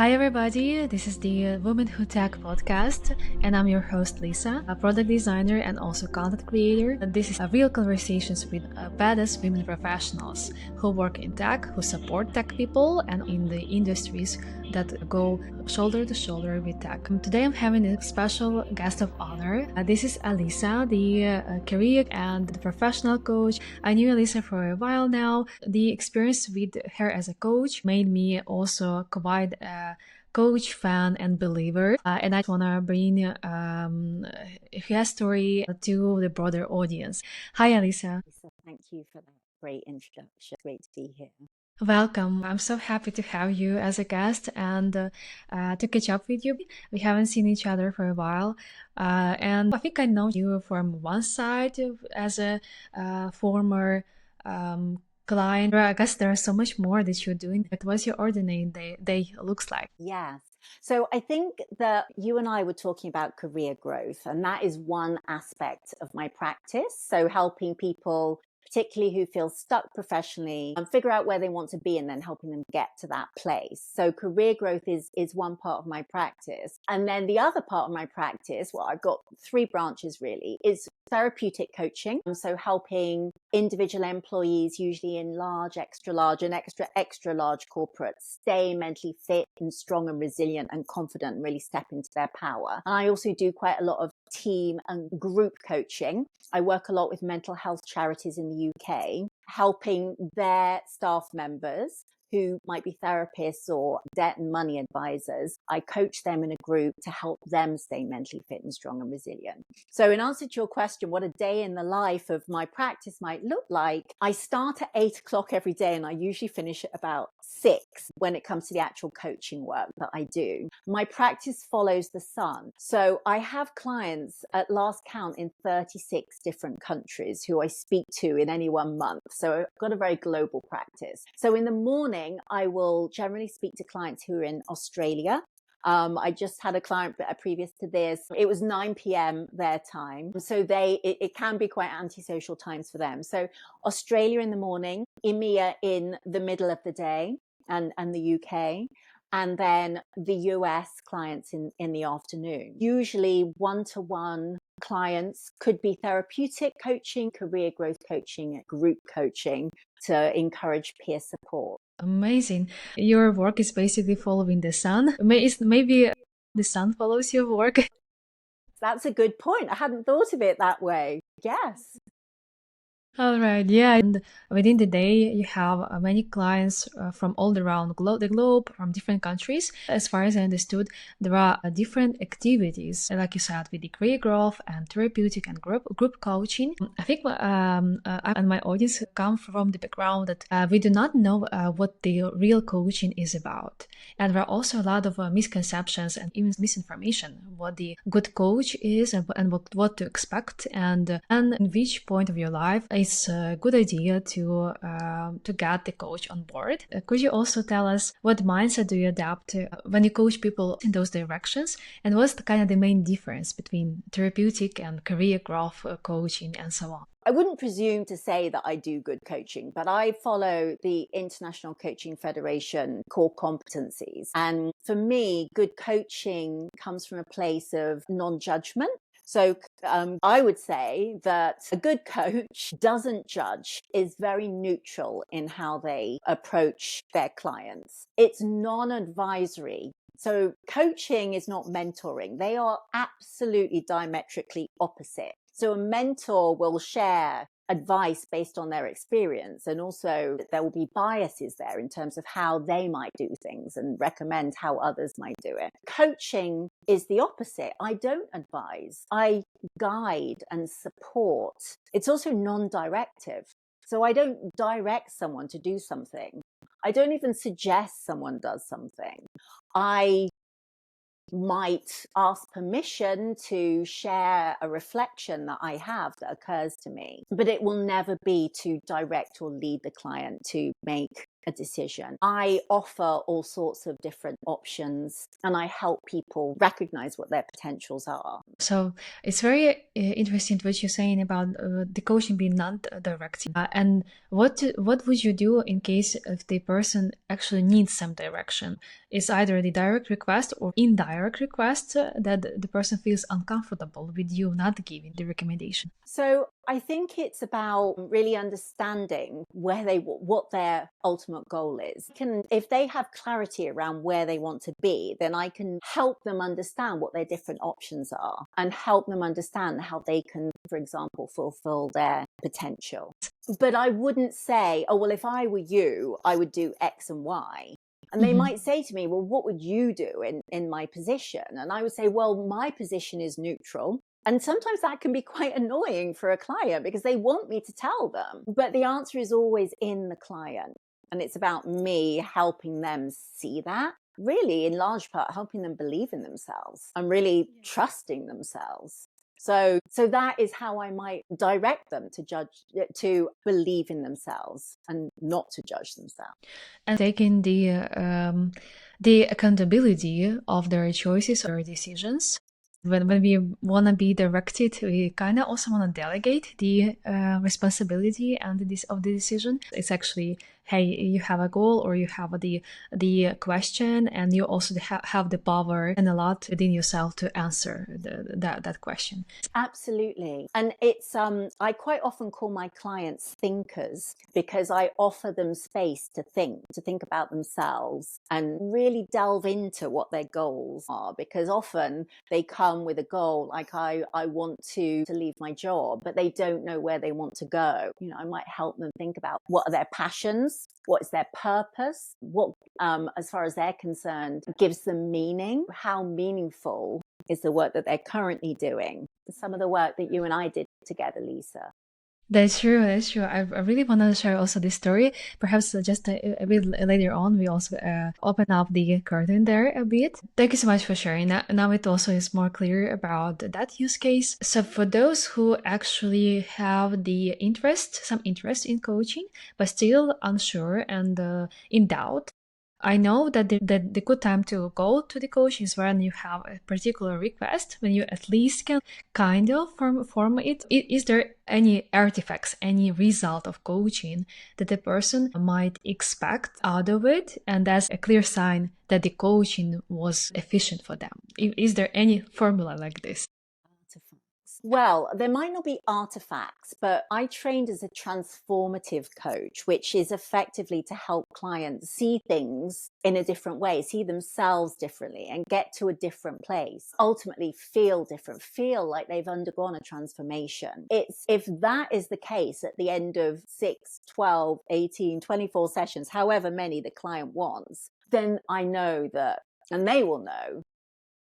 Hi everybody, this is the Women Who Tech podcast, and I'm your host Lisa, a product designer and also content creator. This is a real conversations with badass women professionals who work in tech, who support tech people, and in the industries that go shoulder to shoulder with tech. Today I'm having a special guest of honor. This is Alisa, the career and the professional coach. I knew Alisa for a while now. The experience with her as a coach made me also quite a coach, fan, and believer. And I want to bring her story to the broader audience. Hi, Alisa. Thank you for that great introduction. Great to be here. Welcome. I'm so happy to have you as a guest and to catch up with you. We haven't seen each other for a while. And I think I know you from one side as a former client. I guess there's so much more that you're doing. What's your ordinary day looks like? Yes. So I think that you and I were talking about career growth, and that is one aspect of my practice. So helping people, particularly who feel stuck professionally, figure out where they want to be and then helping them get to that place. So career growth is one part of my practice. And then the other part of my practice, well, I've got three branches really, is therapeutic coaching. So helping individual employees, usually in large, extra large and extra large corporates, stay mentally fit and strong and resilient and confident and really step into their power. And I also do quite a lot of team and group coaching. I work a lot with mental health charities in the UK, helping their staff members who might be therapists or debt and money advisors. I coach them in a group to help them stay mentally fit and strong and resilient. So in answer to your question, what a day in the life of my practice might look like, I start at 8 o'clock every day and I usually finish at about 6 when it comes to the actual coaching work that I do. My practice follows the sun. So I have clients at last count in 36 different countries who I speak to in any one month. So I've got a very global practice. So in the morning, I will generally speak to clients who are in Australia. I just had a client previous to this. It was 9 p.m. their time. So it can be quite antisocial times for them. So Australia in the morning, EMEA in the middle of the day and the UK. And then the US clients in the afternoon. Usually one-to-one clients, could be therapeutic coaching, career growth coaching, group coaching to encourage peer support. Amazing. Your work is basically following the sun. Maybe the sun follows your work. That's a good point. I hadn't thought of it that way. Yes. All right, yeah, and within the day, you have many clients from all around the globe, from different countries. As far as I understood, there are different activities, like you said, with the career growth and therapeutic and group coaching. I think I and my audience come from the background that we do not know what the real coaching is about. And there are also a lot of misconceptions and even misinformation, what the good coach is and what to expect and in which point of your life it's a good idea to get the coach on board. Could you also tell us what mindset do you adapt when you coach people in those directions, and what's the kind of the main difference between therapeutic and career growth coaching and so on? I wouldn't presume to say that I do good coaching, but I follow the International Coaching Federation core competencies. And for me, good coaching comes from a place of non-judgment. So I would say that a good coach doesn't judge, is very neutral in how they approach their clients. It's non-advisory. So coaching is not mentoring. They are absolutely diametrically opposite. So a mentor will share advice based on their experience, and also there will be biases there in terms of how they might do things and recommend how others might do it. Coaching is the opposite. I don't advise. I guide and support. It's also non-directive. So I don't direct someone to do something. I don't even suggest someone does something. I might ask permission to share a reflection that I have that occurs to me, but it will never be to direct or lead the client to make a decision. I offer all sorts of different options and I help people recognize what their potentials are. So it's very interesting what you're saying about the coaching being non-directive. And what would you do in case if the person actually needs some direction? It's either the direct request or indirect request that the person feels uncomfortable with you not giving the recommendation. So I think it's about really understanding what their ultimate goal is. If they have clarity around where they want to be, then I can help them understand what their different options are and help them understand how they can, for example, fulfill their potential. But I wouldn't say, oh, well, if I were you, I would do X and Y. And they might say to me, well, what would you do in my position? And I would say, well, my position is neutral. And sometimes that can be quite annoying for a client because they want me to tell them. But the answer is always in the client. And it's about me helping them see that, really, in large part, helping them believe in themselves and really trusting themselves. So that is how I might direct them to believe in themselves and not to judge themselves. And taking the accountability of their choices or decisions. When we want to be directed, we kind of also want to delegate the responsibility and of the decision. It's actually, hey, you have a goal or you have the question, and you also have the power and a lot within yourself to answer that question. Absolutely. And it's I quite often call my clients thinkers because I offer them space to think about themselves and really delve into what their goals are, because often they come with a goal like I want to leave my job, but they don't know where they want to go. You know, I might help them think about what are their passions, what is their purpose, what as far as they're concerned gives them meaning, how meaningful is the work that they're currently doing. Some of the work that you and I did together, Lisa. That's true. That's true. I really want to share also this story. Perhaps just a bit later on, we also open up the curtain there a bit. Thank you so much for sharing that. Now it also is more clear about that use case. So for those who actually have some interest in coaching, but still unsure and in doubt, I know that the good time to go to the coach is when you have a particular request, when you at least can kind of form it. Is there any artifacts, any result of coaching that the person might expect out of it? And that's a clear sign that the coaching was efficient for them. Is there any formula like this? Well, there might not be artifacts, but I trained as a transformative coach, which is effectively to help clients see things in a different way, see themselves differently and get to a different place, ultimately feel different, feel like they've undergone a transformation. If that is the case at the end of 6, 12, 18, 24 sessions, however many the client wants, then I know that, and they will know,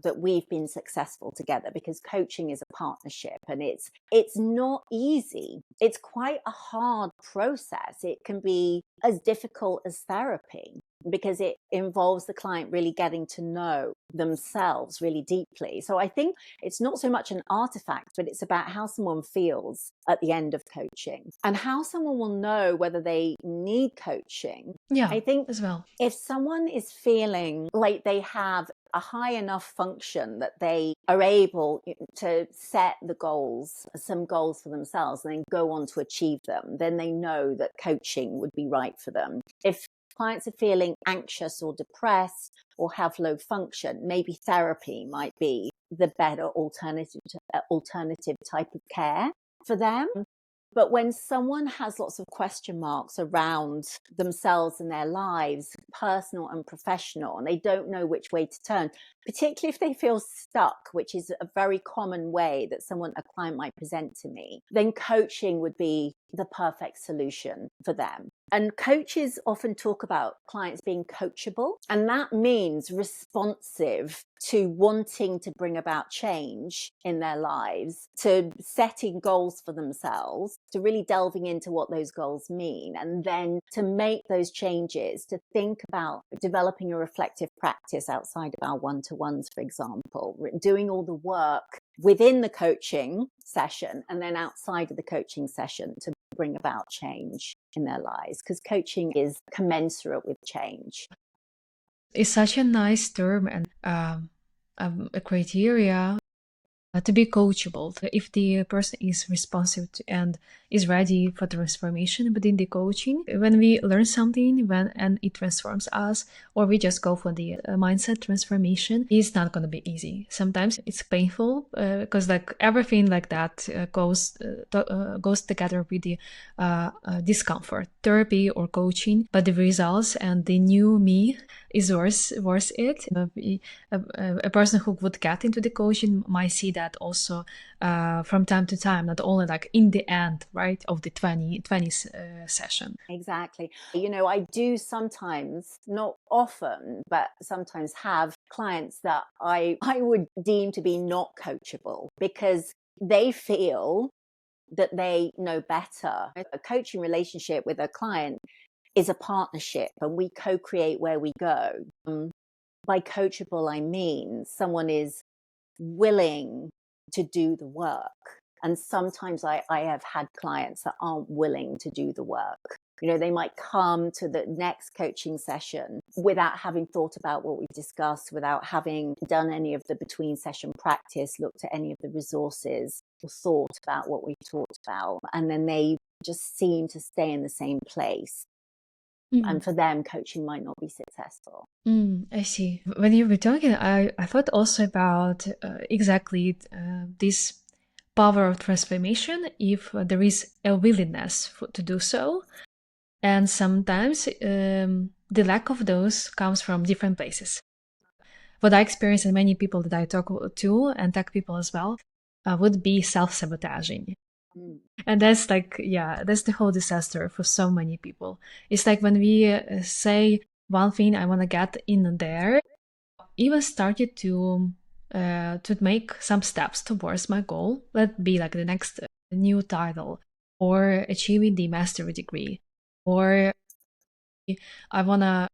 that we've been successful together, because coaching is a partnership and it's not easy. It's quite a hard process. It can be as difficult as therapy because it involves the client really getting to know themselves really deeply. So I think it's not so much an artifact, but it's about how someone feels at the end of coaching and how someone will know whether they need coaching. Yeah, I think as well. If someone is feeling like they have a high enough function that they are able to set some goals for themselves and then go on to achieve them, then they know that coaching would be right for them. If clients are feeling anxious or depressed or have low function, maybe therapy might be the better alternative type of care for them. But when someone has lots of question marks around themselves and their lives, personal and professional, and they don't know which way to turn, particularly if they feel stuck, which is a very common way that a client might present to me, then coaching would be the perfect solution for them. And coaches often talk about clients being coachable, and that means responsive to wanting to bring about change in their lives, to setting goals for themselves, to really delving into what those goals mean, and then to make those changes, to think about developing a reflective practice outside of our one-to-ones, for example, doing all the work within the coaching session and then outside of the coaching session to bring about change in their lives, because coaching is commensurate with change. It's such a nice term and a criteria to be coachable. If the person is responsive to and is ready for transformation within the coaching, when we learn something and it transforms us, or we just go for the mindset transformation, it's not going to be easy. Sometimes it's painful because like everything like that goes together with the discomfort. Therapy or coaching, but the results and the new me is worth it. A person who would get into the coaching might see that also from time to time, not only like in the end, right, of the 20 session. Exactly. You know, I do sometimes, not often, but sometimes have clients that I would deem to be not coachable because they feel that they know better. A coaching relationship with a client is a partnership, and we co-create where we go. By coachable, I mean someone is willing to do the work. And sometimes I have had clients that aren't willing to do the work. You know, they might come to the next coaching session without having thought about what we've discussed, without having done any of the between session practice, looked at any of the resources, or thought about what we've talked about. And then they just seem to stay in the same place. And for them, coaching might not be successful. I see. When you were talking, I thought also about exactly this power of transformation if there is a willingness to do so. And sometimes the lack of those comes from different places. What I experience and many people that I talk to and tech people as well would be self-sabotaging. And that's like, yeah, that's the whole disaster for so many people. It's like when we say one thing, I want to get in there, even started to make some steps towards my goal. Let be like the next new title, or achieving the mastery degree, or I want to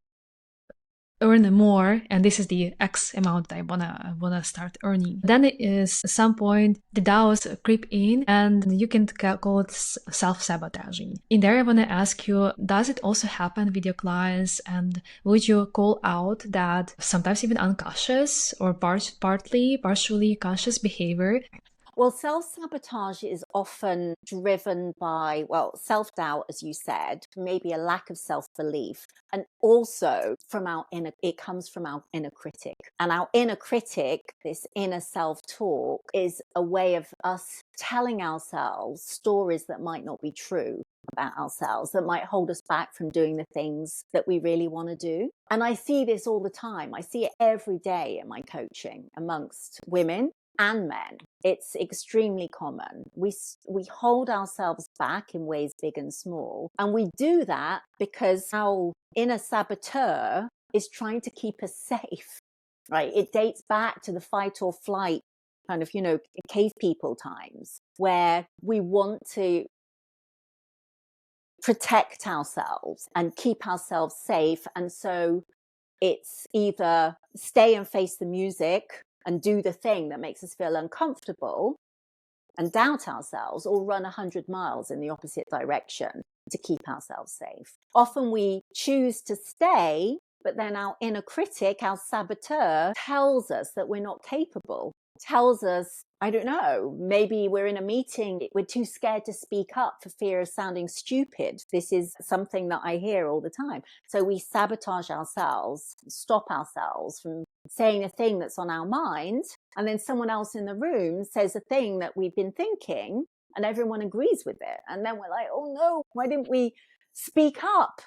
earn more, and this is the X amount that I wanna start earning. Then it is at some point the doubts creep in, and you can call it self-sabotaging. In there, I wanna ask you: does it also happen with your clients? And would you call out that sometimes even unconscious or partially conscious behavior? Well, self-sabotage is often driven by, well, self-doubt, as you said, maybe a lack of self-belief, and also it comes from our inner critic. And our inner critic, this inner self-talk, is a way of us telling ourselves stories that might not be true about ourselves, that might hold us back from doing the things that we really want to do. And I see this all the time. I see it every day in my coaching amongst women and men. It's extremely common. We hold ourselves back in ways big and small. And we do that because our inner saboteur is trying to keep us safe, right? It dates back to the fight or flight kind of, cave people times, where we want to protect ourselves and keep ourselves safe. And so it's either stay and face the music and do the thing that makes us feel uncomfortable and doubt ourselves, or run 100 miles in the opposite direction to keep ourselves safe. Often we choose to stay, but then our inner critic, our saboteur, tells us that we're not capable, tells us, I don't know, maybe we're in a meeting, we're too scared to speak up for fear of sounding stupid. This is something that I hear all the time. So we sabotage ourselves, stop ourselves from saying a thing that's on our mind, and then someone else in the room says a thing that we've been thinking, and everyone agrees with it. And then we're like, oh no, why didn't we speak up?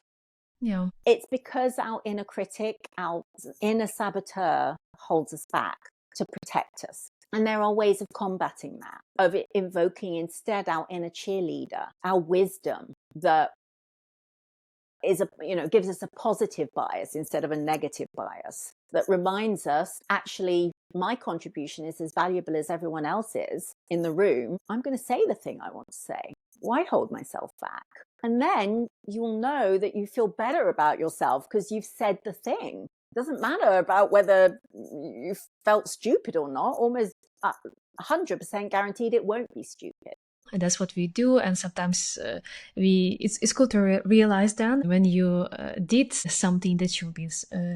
Yeah. It's because our inner critic, our inner saboteur holds us back to protect us. And there are ways of combating that, of invoking instead our inner cheerleader, our wisdom that is gives us a positive bias instead of a negative bias, that reminds us, actually, my contribution is as valuable as everyone else's in the room. I'm going to say the thing I want to say. Why hold myself back? And then you'll know that you feel better about yourself because you've said the thing. It doesn't matter about whether you felt stupid or not. Almost 100% guaranteed it won't be stupid. And that's what we do. And sometimes it's cool to realize then when you did something that you've been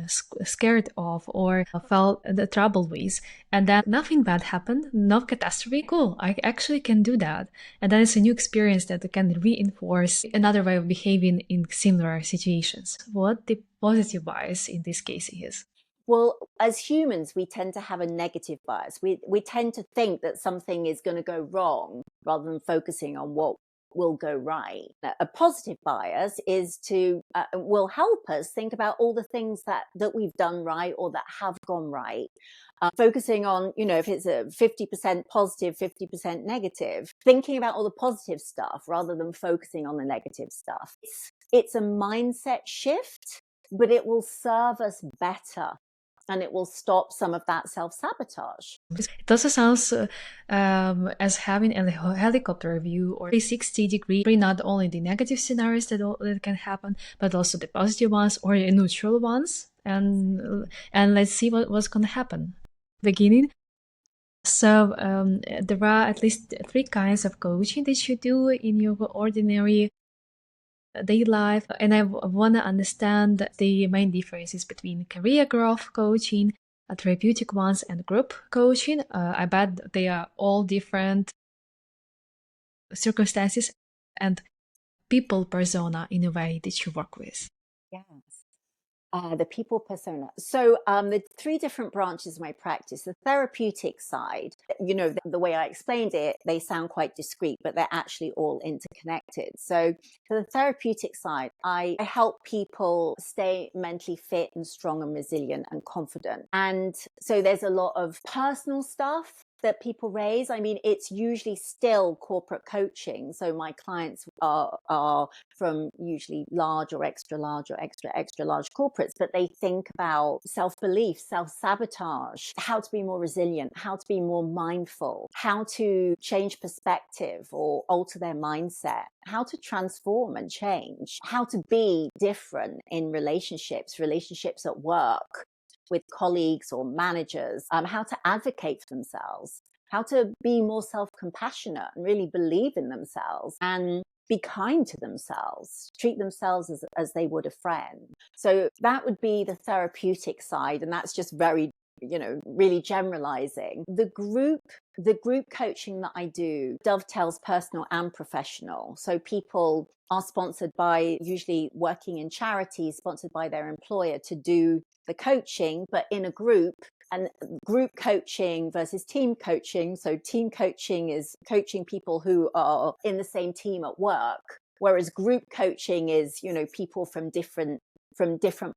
scared of or felt the trouble with, and then nothing bad happened, no catastrophe. Cool, I actually can do that. And then it's a new experience that can reinforce another way of behaving in similar situations. What the positive bias in this case is? Well, as humans, we tend to have a negative bias. We tend to think that something is going to go wrong rather than focusing on what will go right. A positive bias is will help us think about all the things that we've done right or that have gone right. Focusing on, if it's a 50% positive, 50% negative, thinking about all the positive stuff rather than focusing on the negative stuff. It's a mindset shift, but it will serve us better. And it will stop some of that self-sabotage. It also sounds as having a helicopter view or 360-degree, not only the negative scenarios that can happen, but also the positive ones or the neutral ones. And let's see what's going to happen. Beginning. So there are at least 3 kinds of coaching that you do in your ordinary daily life, and I want to understand the main differences between career growth coaching, therapeutic ones, and group coaching. I bet they are all different circumstances and people persona in a way that you work with. Yes. The people persona. So the 3 different branches of my practice, the therapeutic side, the way I explained it, they sound quite discrete, but they're actually all interconnected. So for the therapeutic side, I help people stay mentally fit and strong and resilient and confident. And so there's a lot of personal stuff that people raise. I mean, it's usually still corporate coaching. So my clients are from usually large or extra large or extra large corporates, but they think about self-belief, self-sabotage, how to be more resilient, how to be more mindful, how to change perspective or alter their mindset, how to transform and change, how to be different in relationships at work, with colleagues or managers, how to advocate for themselves, how to be more self-compassionate and really believe in themselves and be kind to themselves, treat themselves as they would a friend. So that would be the therapeutic side. And that's just very, really generalizing. The group coaching that I do dovetails personal and professional. So people are sponsored by, usually working in charities, sponsored by their employer to do the coaching, but in a group. And group coaching versus team coaching. So team coaching is coaching people who are in the same team at work, whereas group coaching is, people from different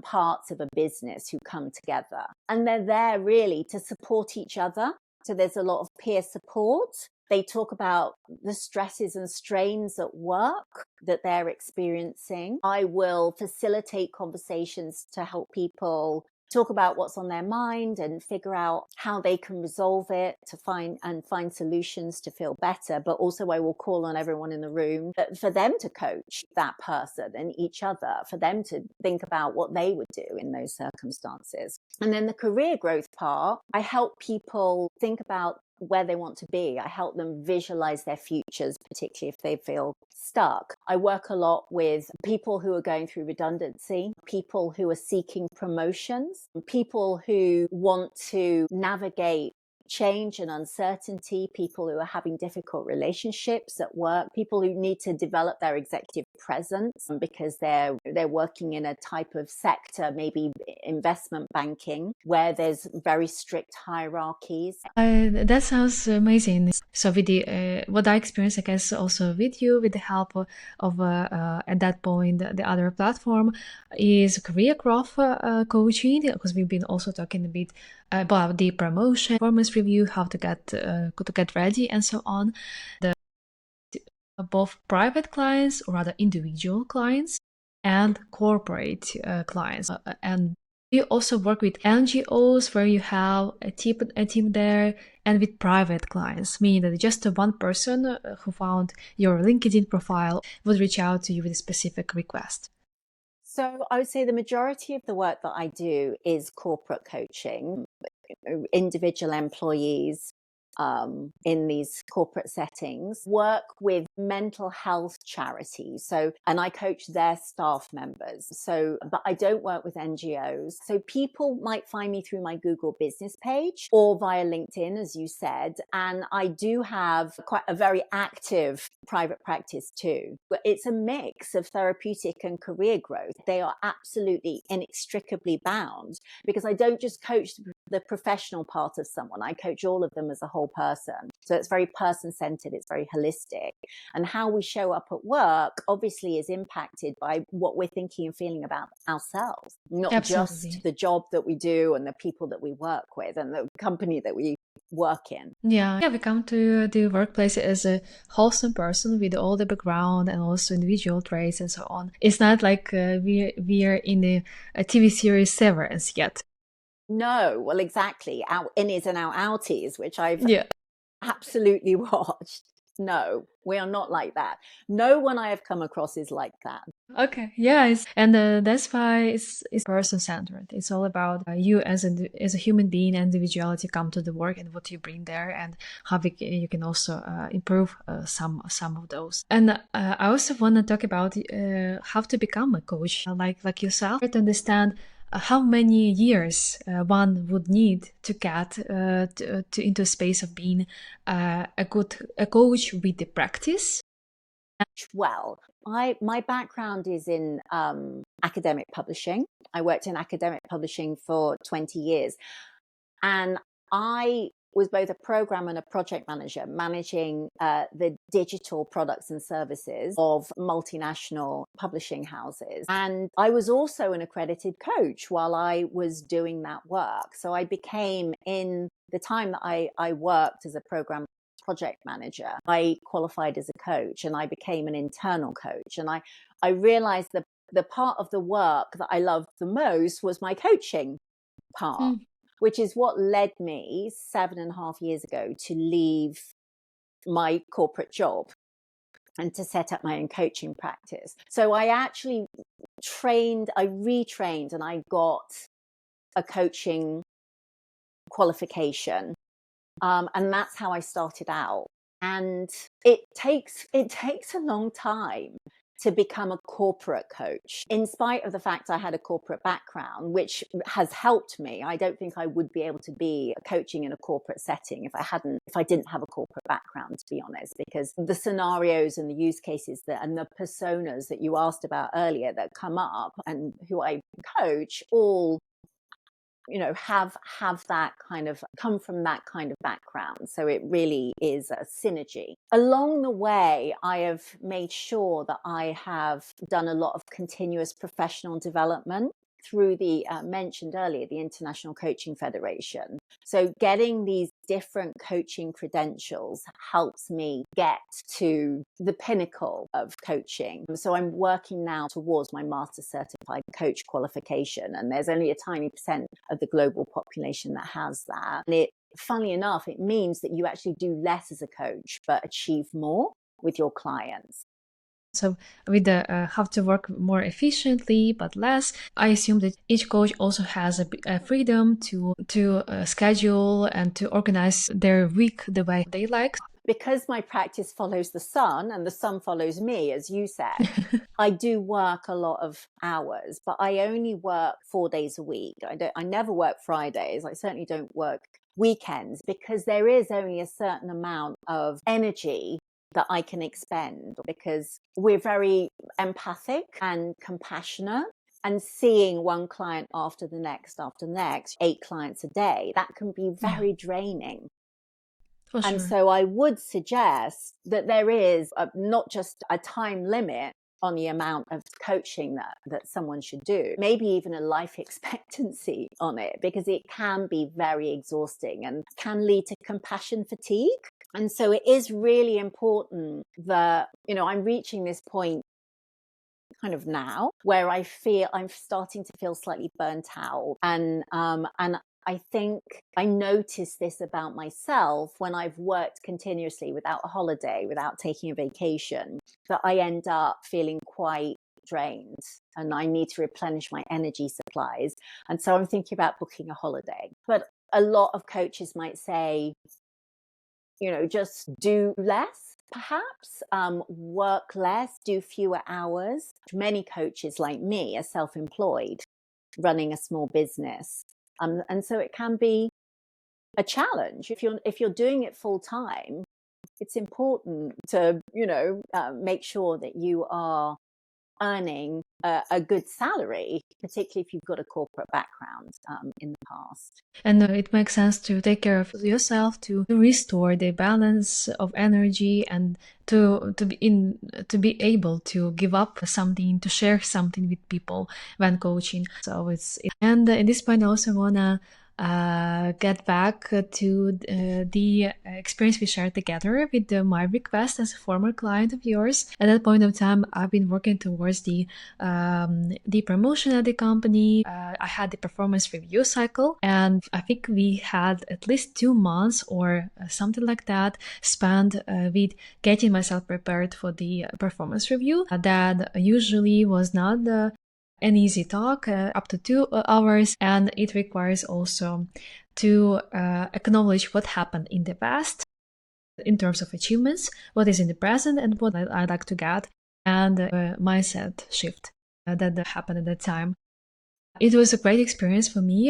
parts of a business who come together. And they're there really to support each other. So there's a lot of peer support. They talk about the stresses and strains at work that they're experiencing. I will facilitate conversations to help people talk about what's on their mind and figure out how they can resolve it, to find solutions to feel better. But also I will call on everyone in the room for them to coach that person and each other, for them to think about what they would do in those circumstances. And then the career growth part, I help people think about where they want to be. I help them visualize their futures, particularly if they feel stuck. I work a lot with people who are going through redundancy, people who are seeking promotions, people who want to navigate change and uncertainty, people who are having difficult relationships at work, people who need to develop their executive presence because they're working in a type of sector, maybe investment banking, where there's very strict hierarchies. That sounds amazing. So with the what I experienced, I guess also with you, with the help of at that point the other platform is career growth coaching, because we've been also talking a bit about the promotion, performance review, how to get ready, and so on. Both private clients or other individual clients and corporate clients, and you also work with NGOs where you have a team there, and with private clients, meaning that just one person who found your LinkedIn profile would reach out to you with a specific request. So I would say the majority of the work that I do is corporate coaching, individual employees, in these corporate settings, work with mental health charities. And I coach their staff members. But I don't work with NGOs. So people might find me through my Google business page or via LinkedIn, as you said. And I do have quite a very active private practice too. But it's a mix of therapeutic and career growth. They are absolutely inextricably bound, because I don't just coach the professional part of someone. I coach all of them as a whole person. So it's very person-centered. It's very holistic. And how we show up at work obviously is impacted by what we're thinking and feeling about ourselves, not Absolutely. just the job that we do and the people that we work with and the company that we work in. Yeah, we come to the workplace as a wholesome person with all the background and also individual traits and so on. It's not like we are in a TV series Severance yet. No, well, exactly. Our innies and our outies, which I've absolutely watched. No, we are not like that. No one I have come across is like that. Okay, yeah, that's why it's person-centered. It's all about you as a human being, individuality come to the work and what you bring there, and how you can also improve some of those. And I also want to talk about how to become a coach, like yourself, to understand how many years one would need to get into a space of being a coach with the practice. Well, my background is in academic publishing. I worked in academic publishing for 20 years. And I was both a program and a project manager, managing the digital products and services of multinational publishing houses. And I was also an accredited coach while I was doing that work. So I became, in the time that I worked as a program project manager, I qualified as a coach and I became an internal coach. And I realized that the part of the work that I loved the most was my coaching part, which is what led me 7.5 years ago to leave my corporate job and to set up my own coaching practice. So I actually retrained and I got a coaching qualification. And that's how I started out. And it takes a long time to become a corporate coach, in spite of the fact I had a corporate background, which has helped me. I don't think I would be able to be coaching in a corporate setting if I didn't have a corporate background, to be honest, because the scenarios and the use cases and the personas that you asked about earlier that come up and who I coach all have that kind of come from that kind of background. So it really is a synergy. Along the way, I have made sure that I have done a lot of continuous professional development through the mentioned earlier, the International Coaching Federation. So getting these different coaching credentials helps me get to the pinnacle of coaching. So I'm working now towards my Master Certified Coach qualification, and there's only a tiny percent of the global population that has that. And funnily enough, it means that you actually do less as a coach, but achieve more with your clients. So with the how to work more efficiently but less, I assume that each coach also has a freedom to schedule and to organize their week the way they like. Because my practice follows the sun and the sun follows me, as you said, I do work a lot of hours, but I only work 4 days a week. I never work Fridays. I certainly don't work weekends, because there is only a certain amount of energy that I can expend, because we're very empathic and compassionate, and seeing one client after the next, 8 clients a day, that can be very draining. For and sure. so I would suggest that there is not just a time limit on the amount of coaching that someone should do, maybe even a life expectancy on it, because it can be very exhausting and can lead to compassion fatigue. And so it is really important that, I'm reaching this point kind of now where I'm starting to feel slightly burnt out. And I think I notice this about myself when I've worked continuously without a holiday, without taking a vacation, that I end up feeling quite drained and I need to replenish my energy supplies. And so I'm thinking about booking a holiday. But a lot of coaches might say, just do less, perhaps, work less, do fewer hours. Many coaches like me are self-employed, running a small business. And so it can be a challenge. If you're doing it full time, it's important to, make sure that you are earning a good salary, particularly if you've got a corporate background in the past. And it makes sense to take care of yourself, to restore the balance of energy, and to be able to give up something, to share something with people when coaching. So and at this point I also wanna get back to the experience we shared together with my request as a former client of yours. At that point of time, I've been working towards the promotion at the company. I had the performance review cycle, and I think we had at least 2 months or something like that spent with getting myself prepared for the performance review. That usually was not an easy talk, up to 2 hours, and it requires also to acknowledge what happened in the past in terms of achievements, what is in the present, and what I'd like to get, and mindset shift that happened at that time. It was a great experience for me.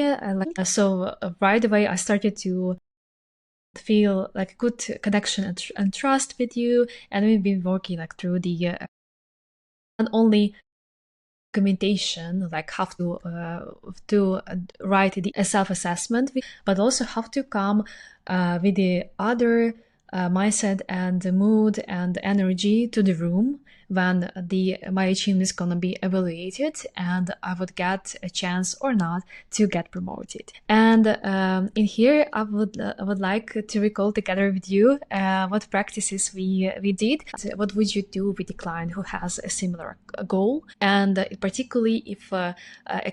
So right away I started to feel like a good connection and trust with you, and we've been working through the not only documentation, like how to write a self-assessment, but also how to come with the other mindset and the mood and energy to the room when my achievement is gonna be evaluated and I would get a chance or not to get promoted. And in here, I would like to recall together with you what practices we did. What would you do with a client who has a similar goal? And particularly if a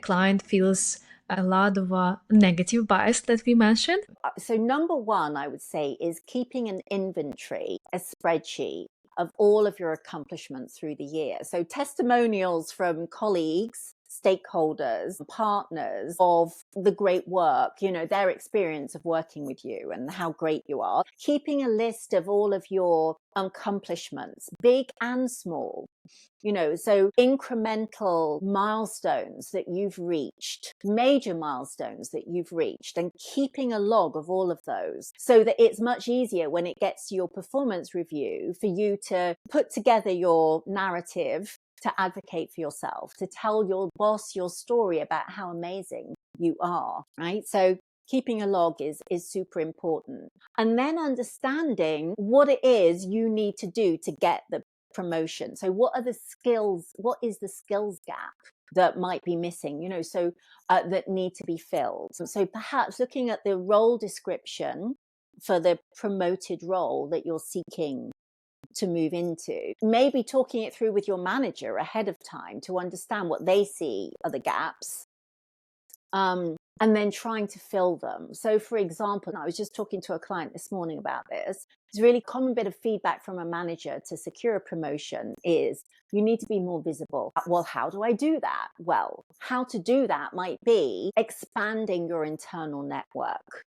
client feels a lot of negative bias that we mentioned. So number one, I would say, is keeping an inventory, a spreadsheet of all of your accomplishments through the year. So testimonials from colleagues, stakeholders, partners of the great work, their experience of working with you and how great you are. Keeping a list of all of your accomplishments, big and small. So incremental milestones that you've reached, major milestones that you've reached, and keeping a log of all of those so that it's much easier when it gets to your performance review for you to put together your narrative, to advocate for yourself, to tell your boss your story about how amazing you are, right? So keeping a log is super important. And then understanding what it is you need to do to get the promotion. So what is the skills gap that might be missing, that need to be filled? So perhaps looking at the role description for the promoted role that you're seeking to move into, maybe talking it through with your manager ahead of time to understand what they see are the gaps, and then trying to fill them. So for example, I was just talking to a client this morning about this. It's a really common bit of feedback from a manager to secure a promotion is you need to be more visible. Well, how do I do that? Well, how to do that might be expanding your internal network.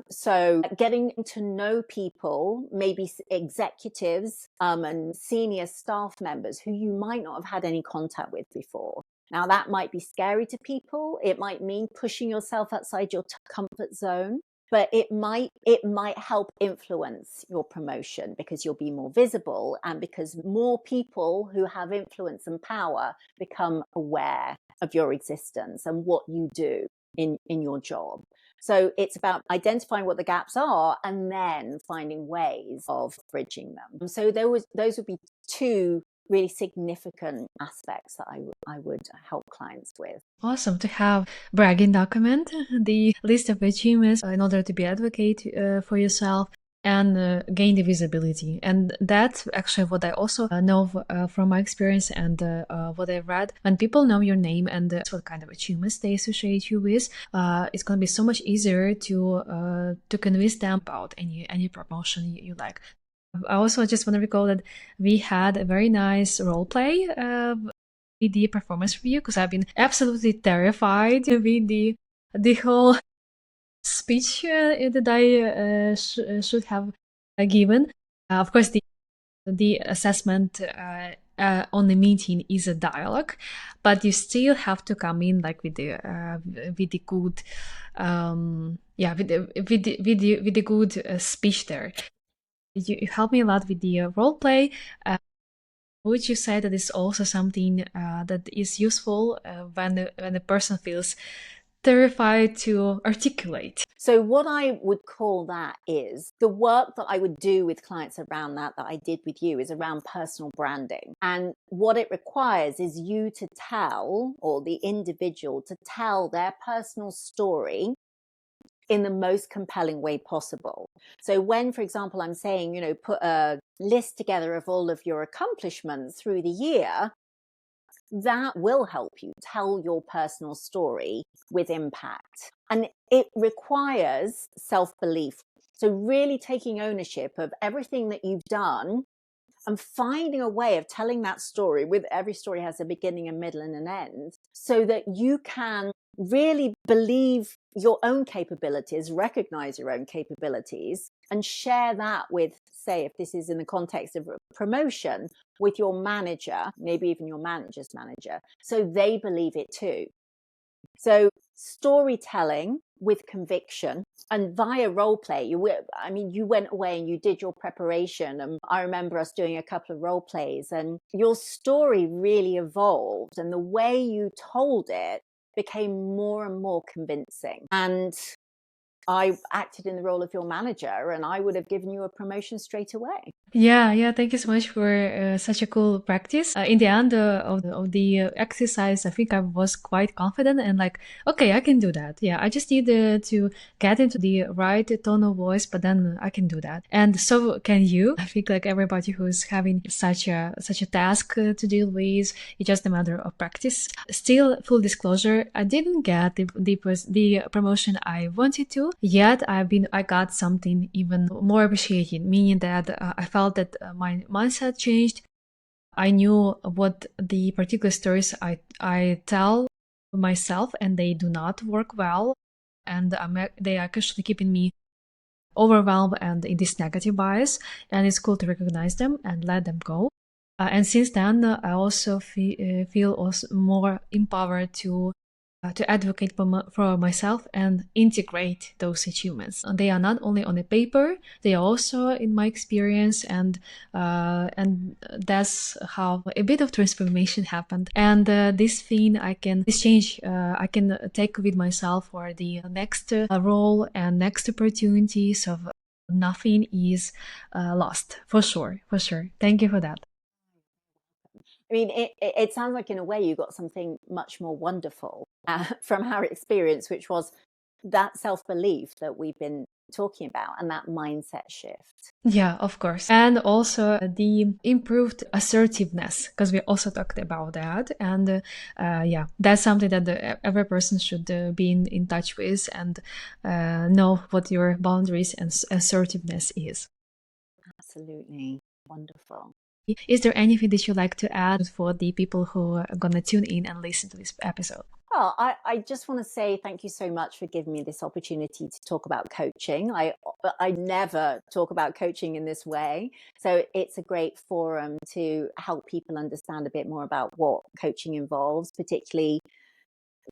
So getting to know people, maybe executives and senior staff members who you might not have had any contact with before. Now, that might be scary to people. It might mean pushing yourself outside your comfort zone, but it might help influence your promotion because you'll be more visible and because more people who have influence and power become aware of your existence and what you do in your job. So it's about identifying what the gaps are and then finding ways of bridging them. So those would be two really significant aspects that I would help clients with. Awesome to have bragging document, the list of achievements in order to be advocate for yourself and gain the visibility. And that's actually what I also know from my experience and what I've read. When people know your name and what kind of achievements they associate you with, it's going to be so much easier to convince them about any promotion you like. I also just want to recall that we had a very nice role play with the performance review because I've been absolutely terrified with the whole speech that I should have given. Of course, the assessment on the meeting is a dialogue, but you still have to come in like with the good with the good speech there. You help me a lot with the role play, which you said that is also something that is useful when the person feels terrified to articulate. So what I would call that is the work that I would do with clients around that I did with you is around personal branding. And what it requires is you to tell, or the individual to tell their personal story in the most compelling way possible. So when, for example, I'm saying, you know, put a list together of all of your accomplishments through the year, that will help you tell your personal story with impact. And it requires self-belief. So really taking ownership of everything that you've done and finding a way of telling that story, with every story has a beginning, a middle, and an end, so that you can really believe your own capabilities, recognize your own capabilities, and share that with, say, if this is in the context of promotion, with your manager, maybe even your manager's manager, so they believe it too. So storytelling with conviction, and via role play, you went away and you did your preparation, and I remember us doing a couple of role plays, and your story really evolved, and the way you told it became more and more convincing. And I acted in the role of your manager, and I would have given you a promotion straight away. Yeah. Thank you so much for such a cool practice. In the end of the exercise, I think I was quite confident and like, okay, I can do that. Yeah, I just need to get into the right tone of voice, but then I can do that. And so can you. I think like everybody who's having such a task to deal with, it's just a matter of practice. Still, full disclosure, I didn't get the promotion I wanted to. Yet I got something even more appreciated, meaning that I felt that my mindset changed. I knew what the particular stories I tell myself, and they do not work well, and they are actually keeping me overwhelmed and in this negative bias, and it's cool to recognize them and let them go. And since then, I also feel also more empowered to advocate for myself and integrate those achievements. And they are not only on the paper, they are also in my experience, and that's how a bit of transformation happened. And this change I can take with myself for the next role and next opportunity. So nothing is lost, for sure. Thank you for that. I mean, it sounds like in a way you got something much more wonderful from our experience, which was that self-belief that we've been talking about and that mindset shift. Yeah, of course. And also the improved assertiveness, because we also talked about that. And yeah, that's something that every person should be in touch with and know what your boundaries and assertiveness is. Absolutely. Wonderful. Is there anything that you'd like to add for the people who are going to tune in and listen to this episode? Well, I just want to say thank you so much for giving me this opportunity to talk about coaching. I never talk about coaching in this way. So it's a great forum to help people understand a bit more about what coaching involves, particularly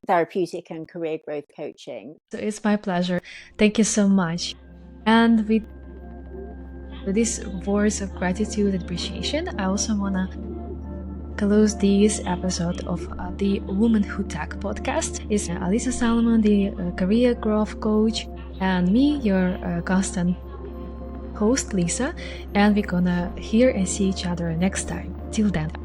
therapeutic and career growth coaching. So it's my pleasure. Thank you so much. And with these words of gratitude and appreciation, I also want to close this episode of the Woman Who Tech podcast. It's Alisa Salamon, the career growth coach, and me, your constant host, Lisa, and we're gonna hear and see each other next time. Till then.